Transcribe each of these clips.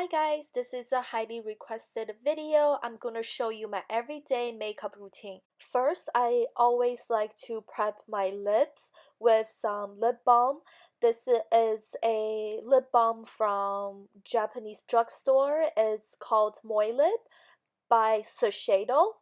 Hi guys, this is a highly requested video. I'm gonna show you my everyday makeup routine. First, I always like to prep my lips with some lip balm. This is a lip balm from Japanese drugstore. It's called Moilip by Shiseido.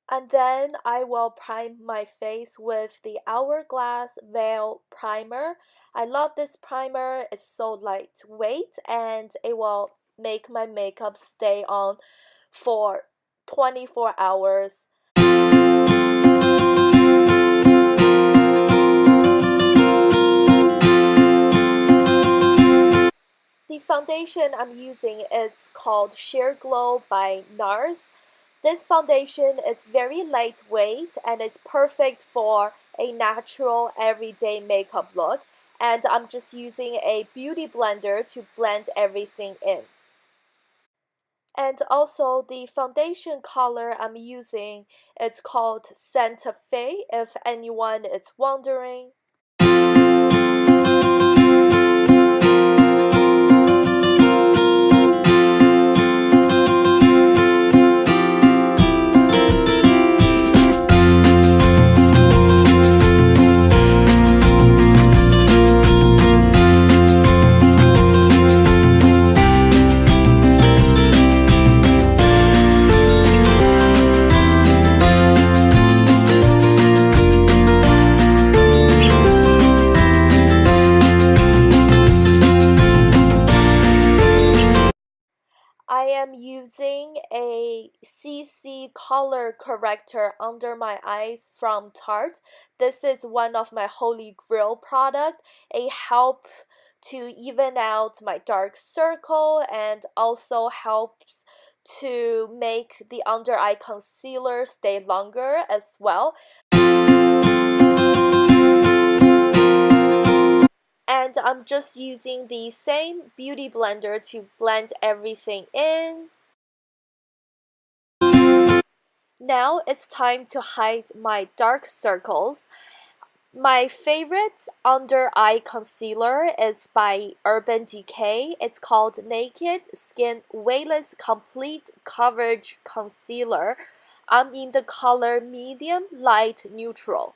And then I will prime my face with the Hourglass Veil Primer. I love this primer, it's so lightweight and it will make my makeup stay on for 24 hours. The foundation I'm using is called Sheer Glow by Nars. This foundation is very lightweight and it's perfect for a natural everyday makeup look. And I'm just using a beauty blender to blend everything in. And also the foundation color I'm using, it's called Santa Fe, if anyone is wondering. I am using a CC color corrector under my eyes from Tarte. This is one of my holy grail product. It helps to even out my dark circle and also helps to make the under eye concealer stay longer as well. And I'm just using the same beauty blender to blend everything in. Now it's time to hide my dark circles. My favorite under eye concealer is by Urban Decay. It's called Naked Skin Weightless Complete Coverage Concealer. I'm in the color medium light neutral.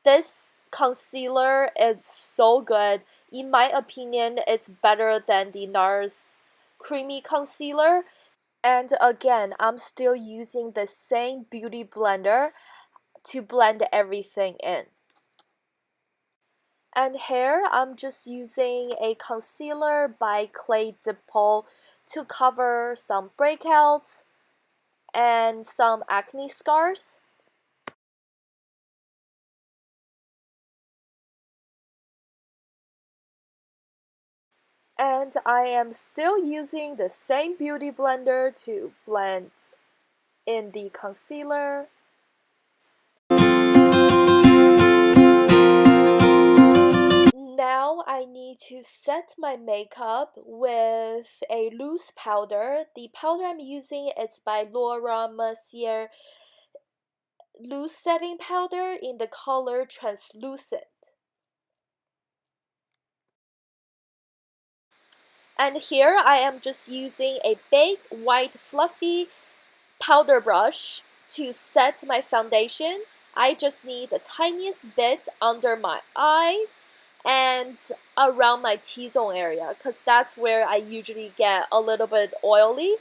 This concealer is so good. In my opinion, it's better than the Nars creamy concealer. And again, I'm still using the same beauty blender to blend everything in. And here, I'm just using a concealer by Clé de Peau to cover some breakouts and some acne scars. And I am still using the same beauty blender to blend in the concealer. Now I need to set my makeup with a loose powder. The powder I'm using is by Laura Mercier loose setting powder in the color translucent. And here I am just using a big white fluffy powder brush to set my foundation. I just need the tiniest bit under my eyes and around my T-zone area because that's where I usually get a little bit oily.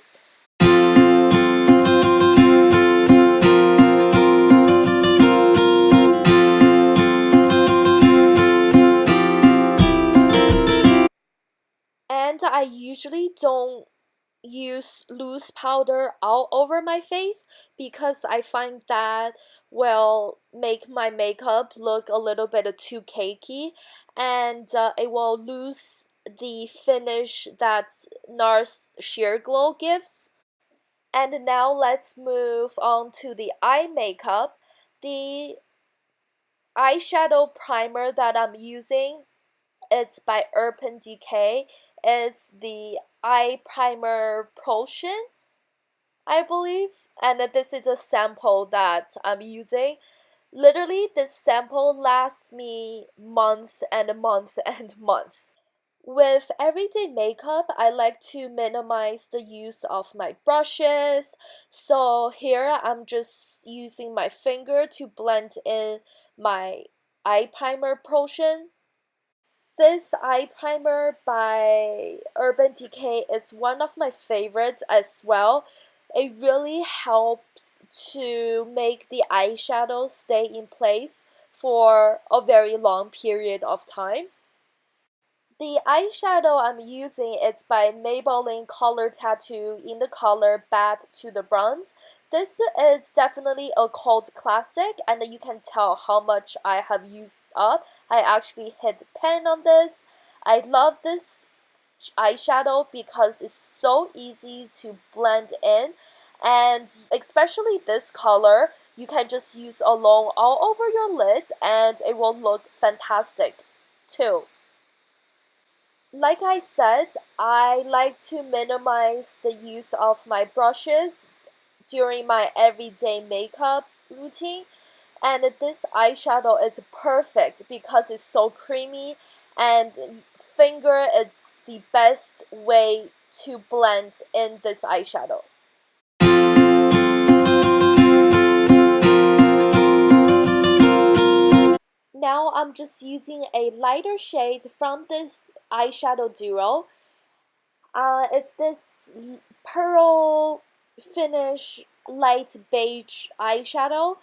And I usually don't use loose powder all over my face because I find that will make my makeup look a little bit too cakey and it will lose the finish that Nars Sheer Glow gives. And now let's move on to the eye makeup. The eyeshadow primer that I'm using, it's by Urban Decay. It's the eye primer potion, I believe, and this is a sample that I'm using. Literally, this sample lasts me month and a month and month. With everyday makeup, I like to minimize the use of my brushes. So here I'm just using my finger to blend in my eye primer portion. This eye primer by Urban Decay is one of my favorites as well. It really helps to make the eyeshadow stay in place for a very long period of time. The eyeshadow I'm using is by Maybelline Color Tattoo in the color Bad to the Bronze. This is definitely a cult classic, and you can tell how much I have used up. I actually hit pen on this. I love this eyeshadow because it's so easy to blend in, and especially this color, you can just use alone all over your lid and it will look fantastic too. Like I said, I like to minimize the use of my brushes during my everyday makeup routine, and this eyeshadow is perfect because it's so creamy, and finger is the best way to blend in this eyeshadow. Now I'm just using a lighter shade from this eyeshadow duo. It's this pearl finish light beige eyeshadow,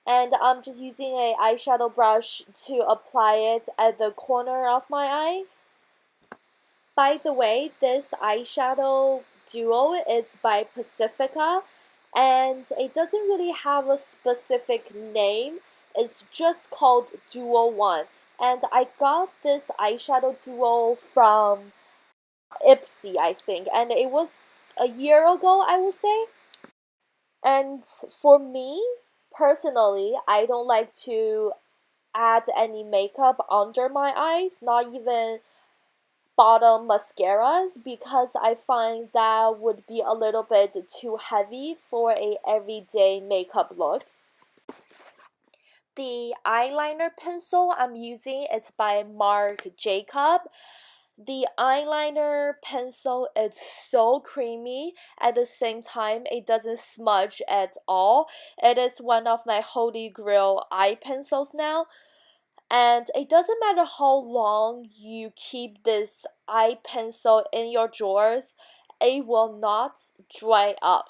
and I'm just using a eyeshadow brush to apply it at the corner of my eyes. By the way, this eyeshadow duo is by Pacifica, and it doesn't really have a specific name. It's just called Duo 1, and I got this eyeshadow duo from Ipsy, I think, and it was a year ago, I would say. And for me, personally, I don't like to add any makeup under my eyes, not even bottom mascaras, because I find that would be a little bit too heavy for a everyday makeup look. The eyeliner pencil I'm using is by Marc Jacob. The eyeliner pencil is so creamy, at the same time it doesn't smudge at all. It is one of my holy grail eye pencils now, and it doesn't matter how long you keep this eye pencil in your drawers, it will not dry up.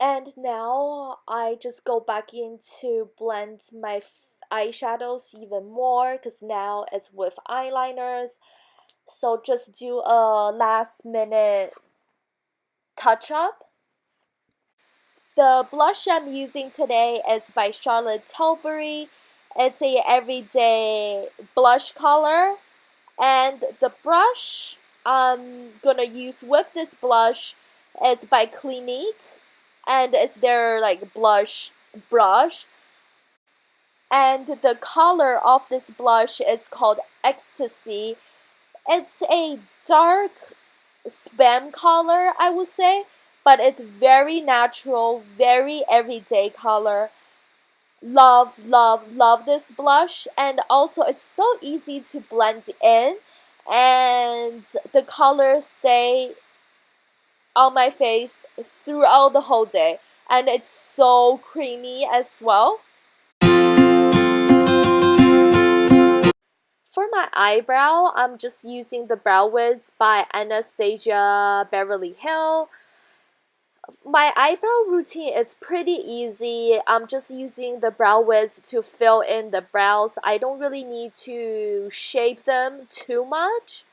And now I just go back in to blend my eyeshadows even more, because now it's with eyeliners. So just do a last minute touch up. The blush I'm using today is by Charlotte Tilbury. It's a everyday blush color, and the brush I'm gonna use with this blush is by Clinique, and it's their like blush brush, and the color of this blush is called Ecstasy. It's a dark spam color, I would say, but it's very natural, very everyday color. Love, love, love this blush, and also it's so easy to blend in, and the colors stay on my face throughout the whole day, and it's so creamy as well. For my eyebrow, I'm just using the Brow Wiz by Anastasia Beverly Hill. My eyebrow routine is pretty easy. I'm just using the Brow Wiz to fill in the brows. I don't really need to shape them too much.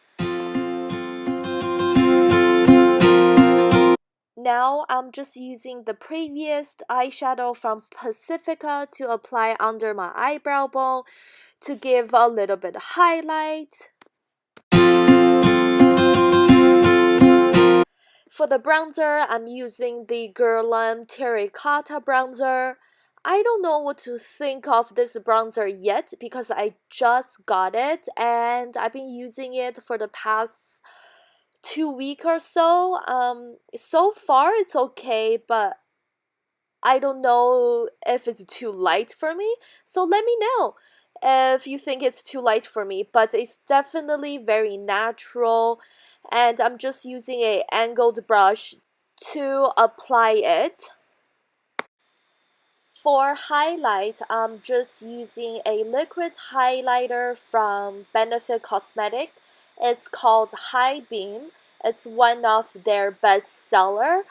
Now I'm just using the previous eyeshadow from Pacifica to apply under my eyebrow bone to give a little bit of highlight. For the bronzer, I'm using the Guerlain Terracotta bronzer. I don't know what to think of this bronzer yet because I just got it and I've been using it for the past 2 weeks or so. So far it's okay, but I don't know if it's too light for me. So let me know if you think it's too light for me, but it's definitely very natural and I'm just using a angled brush to apply it. For highlight, I'm just using a liquid highlighter from Benefit Cosmetics. It's called High Beam. It's one of their best seller.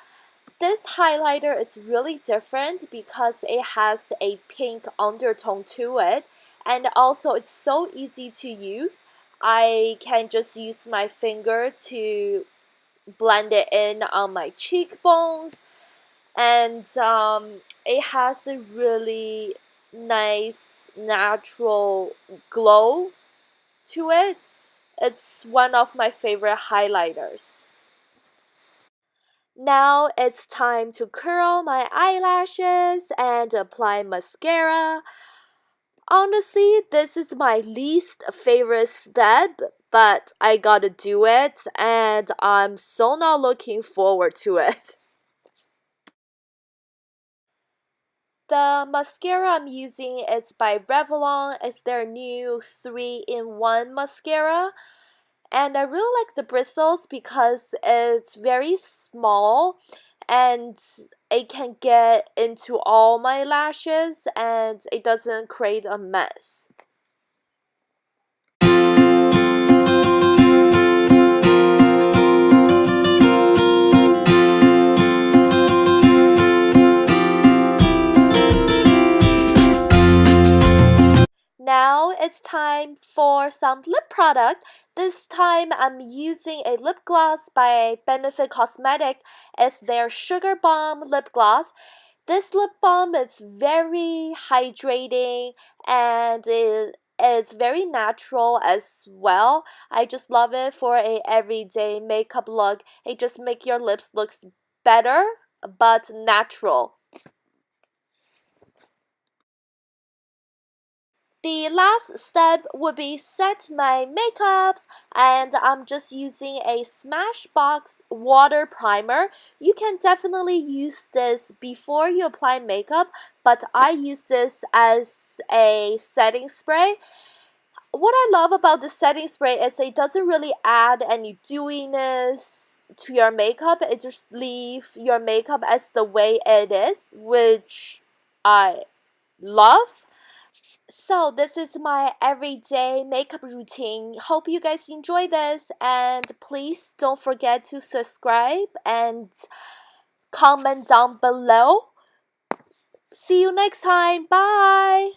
This highlighter is really different because it has a pink undertone to it, and also it's so easy to use. I can just use my finger to blend it in on my cheekbones, and it has a really nice natural glow to it. It's one of my favorite highlighters. Now it's time to curl my eyelashes and apply mascara. Honestly, this is my least favorite step, but I gotta do it and I'm so not looking forward to it. The mascara I'm using is by Revlon. It's their new 3-in-1 mascara. And I really like the bristles because it's very small and it can get into all my lashes and it doesn't create a mess. Now it's time for some lip product. This time I'm using a lip gloss by Benefit Cosmetics. It's their Sugar Bomb lip gloss. This lip balm is very hydrating and it's very natural as well. I just love it for a everyday makeup look. It just makes your lips look better but natural. The last step would be set my makeups, and I'm just using a Smashbox water primer. You can definitely use this before you apply makeup, but I use this as a setting spray. What I love about the setting spray is it doesn't really add any dewiness to your makeup. It just leaves your makeup as the way it is, which I love. So this is my everyday makeup routine. Hope you guys enjoy this, and please don't forget to subscribe and comment down below. See you next time. Bye.